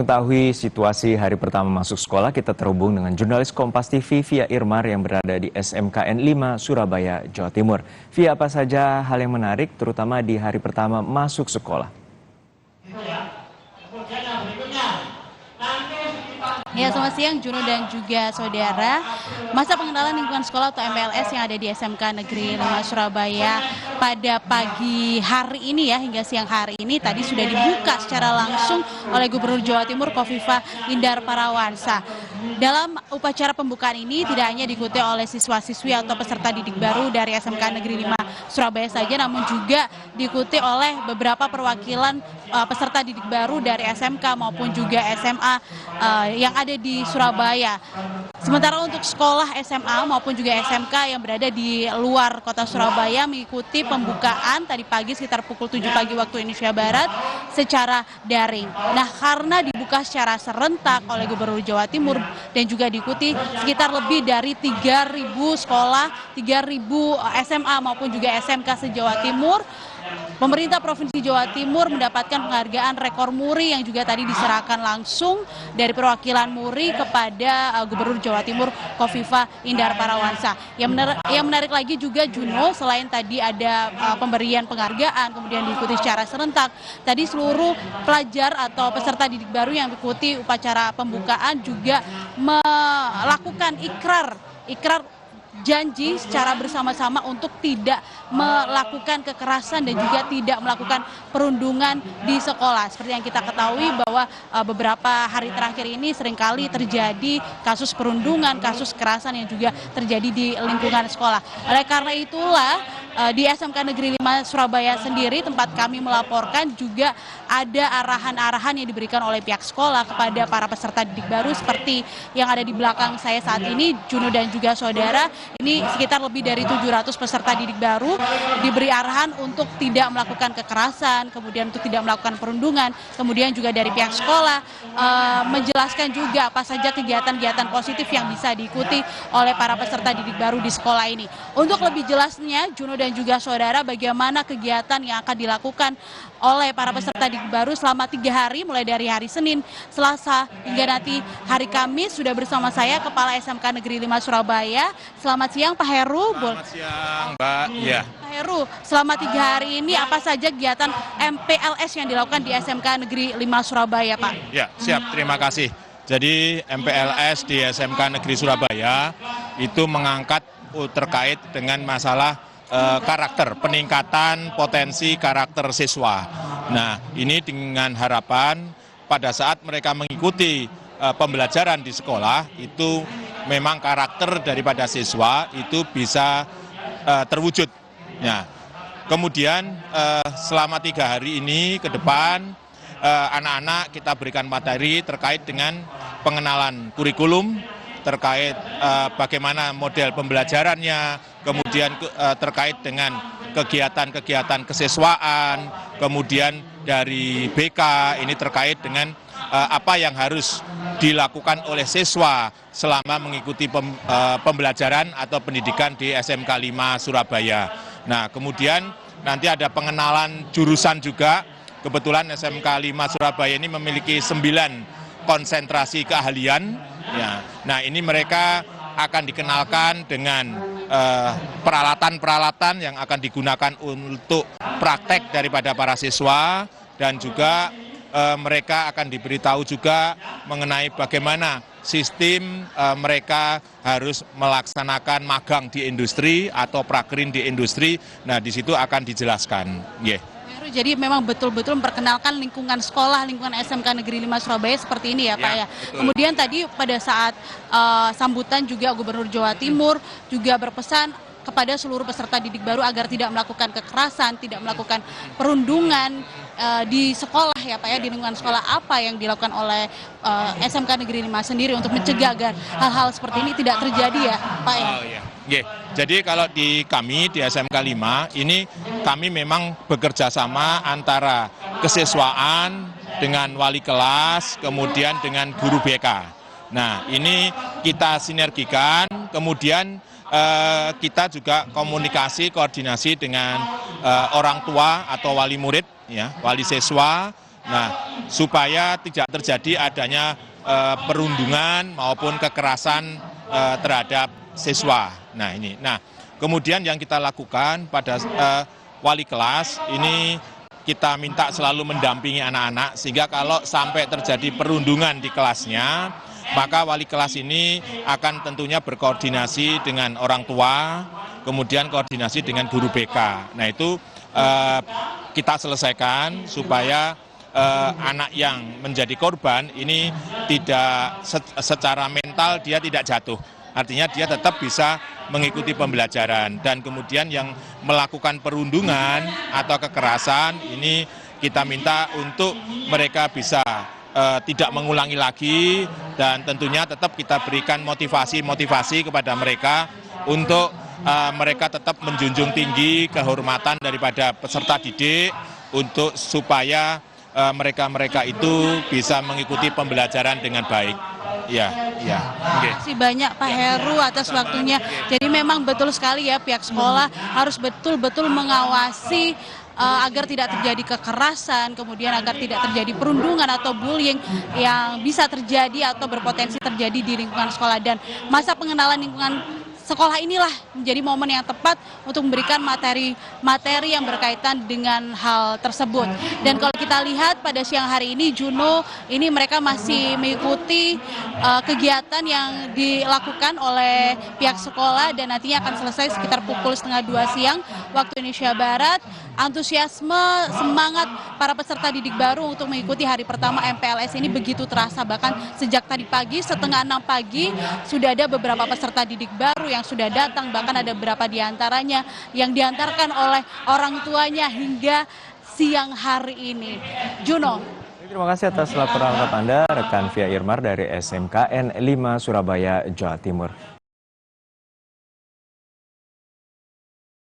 mengetahui situasi hari pertama masuk sekolah, kita terhubung dengan jurnalis Kompas TV Via Irmar yang berada di SMKN 5 Surabaya, Jawa Timur. Via, apa saja hal yang menarik terutama di hari pertama masuk sekolah? Ya, selamat siang Juno dan juga saudara. Masa pengenalan lingkungan sekolah atau MPLS yang ada di SMK Negeri 5 Surabaya pada pagi hari ini hingga siang hari ini tadi sudah dibuka secara langsung oleh Gubernur Jawa Timur Khofifah Indar Parawansa. Dalam upacara pembukaan ini tidak hanya diikuti oleh siswa-siswi atau peserta didik baru dari SMK Negeri 5 Surabaya saja, namun juga diikuti oleh beberapa perwakilan peserta didik baru dari SMK maupun juga SMA yang ada di Surabaya. Sementara untuk sekolah SMA maupun juga SMK yang berada di luar kota Surabaya mengikuti pembukaan tadi pagi sekitar pukul 7 pagi waktu Indonesia Barat secara daring. Nah, karena dibuka secara serentak oleh Gubernur Jawa Timur dan juga diikuti sekitar lebih dari 3.000 sekolah, 3.000 SMA maupun juga SMK se-Jawa Timur, pemerintah Provinsi Jawa Timur mendapatkan penghargaan rekor muri yang juga tadi diserahkan langsung dari perwakilan muri kepada Gubernur Jawa Timur Khofifah Indar Parawansa. Yang menarik lagi juga Juno, selain tadi ada pemberian penghargaan kemudian diikuti secara serentak, tadi seluruh pelajar atau peserta didik baru yang mengikuti upacara pembukaan juga melakukan ikrar janji secara bersama-sama untuk tidak melakukan kekerasan dan juga tidak melakukan perundungan di sekolah. Seperti yang kita ketahui bahwa beberapa hari terakhir ini seringkali terjadi kasus perundungan, kasus kekerasan yang juga terjadi di lingkungan sekolah. Oleh karena itulah di SMK Negeri 5 Surabaya sendiri tempat kami melaporkan juga ada arahan-arahan yang diberikan oleh pihak sekolah kepada para peserta didik baru seperti yang ada di belakang saya saat ini, Juno dan juga saudara. Ini sekitar lebih dari 700 peserta didik baru diberi arahan untuk tidak melakukan kekerasan, kemudian untuk tidak melakukan perundungan, kemudian juga dari pihak sekolah menjelaskan juga apa saja kegiatan-kegiatan positif yang bisa diikuti oleh para peserta didik baru di sekolah ini. Untuk lebih jelasnya, Juno dan juga saudara, bagaimana kegiatan yang akan dilakukan oleh para peserta didik baru selama 3 hari, mulai dari hari Senin, Selasa, hingga nanti hari Kamis. Sudah bersama saya Kepala SMK Negeri 5 Surabaya. Selamat siang Pak Heru. Selamat siang Mbak. Ya. Pak Heru, selama 3 hari ini apa saja kegiatan MPLS yang dilakukan di SMK Negeri 5 Surabaya, Pak? Ya, siap. Terima kasih. Jadi MPLS di SMK Negeri Surabaya itu mengangkat terkait dengan masalah karakter, peningkatan potensi karakter siswa. Nah, ini dengan harapan pada saat mereka mengikuti pembelajaran di sekolah itu memang karakter daripada siswa itu bisa terwujud. Nah, kemudian selama 3 hari ini ke depan anak-anak kita berikan materi terkait dengan pengenalan kurikulum, terkait bagaimana model pembelajarannya, kemudian terkait dengan kegiatan-kegiatan kesiswaan, kemudian dari BK ini terkait dengan apa yang harus dilakukan oleh siswa selama mengikuti pembelajaran atau pendidikan di SMK 5 Surabaya. Nah, kemudian nanti ada pengenalan jurusan juga. Kebetulan SMK 5 Surabaya ini memiliki 9 konsentrasi keahlian. Ya. Nah, ini mereka akan dikenalkan dengan peralatan-peralatan yang akan digunakan untuk praktek daripada para siswa, dan juga mereka akan diberitahu juga mengenai bagaimana sistem mereka harus melaksanakan magang di industri atau prakerin di industri. Nah, di situ akan dijelaskan. Yeah. Jadi memang betul-betul memperkenalkan lingkungan sekolah, lingkungan SMK Negeri 5 Surabaya seperti ini ya Pak ya. Kemudian tadi pada saat sambutan juga Gubernur Jawa Timur juga berpesan kepada seluruh peserta didik baru agar tidak melakukan kekerasan, tidak melakukan perundungan di sekolah ya Pak ya, di lingkungan sekolah. Apa yang dilakukan oleh SMK Negeri 5 sendiri untuk mencegah agar hal-hal seperti ini tidak terjadi ya Pak ya? Oh, iya. Yeah. Jadi kalau di kami di SMK 5 ini kami memang bekerja sama antara kesiswaan dengan wali kelas, kemudian dengan guru BK. Nah, ini kita sinergikan, kemudian kita juga komunikasi, koordinasi dengan orang tua atau wali murid, ya, wali siswa, Nah, supaya tidak terjadi adanya perundungan maupun kekerasan terhadap siswa. Nah, ini. Nah, kemudian yang kita lakukan pada wali kelas ini kita minta selalu mendampingi anak-anak sehingga kalau sampai terjadi perundungan di kelasnya, maka wali kelas ini akan tentunya berkoordinasi dengan orang tua, kemudian koordinasi dengan guru BK. Nah, itu kita selesaikan supaya anak yang menjadi korban ini tidak secara mental dia tidak jatuh. Artinya dia tetap bisa mengikuti pembelajaran dan kemudian yang melakukan perundungan atau kekerasan ini kita minta untuk mereka bisa tidak mengulangi lagi dan tentunya tetap kita berikan motivasi kepada mereka untuk mereka tetap menjunjung tinggi kehormatan daripada peserta didik untuk supaya mereka itu bisa mengikuti pembelajaran dengan baik. Ya. Terima kasih banyak Pak Heru atas waktunya. Jadi memang betul sekali ya pihak sekolah harus betul-betul mengawasi agar tidak terjadi kekerasan, kemudian agar tidak terjadi perundungan atau bullying yang bisa terjadi atau berpotensi terjadi di lingkungan sekolah. Dan masa pengenalan lingkungan sekolah inilah menjadi momen yang tepat untuk memberikan materi yang berkaitan dengan hal tersebut. Dan kalau kita lihat pada siang hari ini, Juno, ini mereka masih mengikuti kegiatan yang dilakukan oleh pihak sekolah dan nantinya akan selesai sekitar pukul 1:30 siang waktu Indonesia Barat. Antusiasme, semangat para peserta didik baru untuk mengikuti hari pertama MPLS ini begitu terasa. Bahkan sejak tadi pagi, 5:30 pagi, sudah ada beberapa peserta didik baru yang sudah datang. Bahkan ada beberapa diantaranya yang diantarkan oleh orang tuanya hingga siang hari ini. Juno. Terima kasih atas laporan lengkap Anda, rekan Via Irmar dari SMKN 5 Surabaya, Jawa Timur.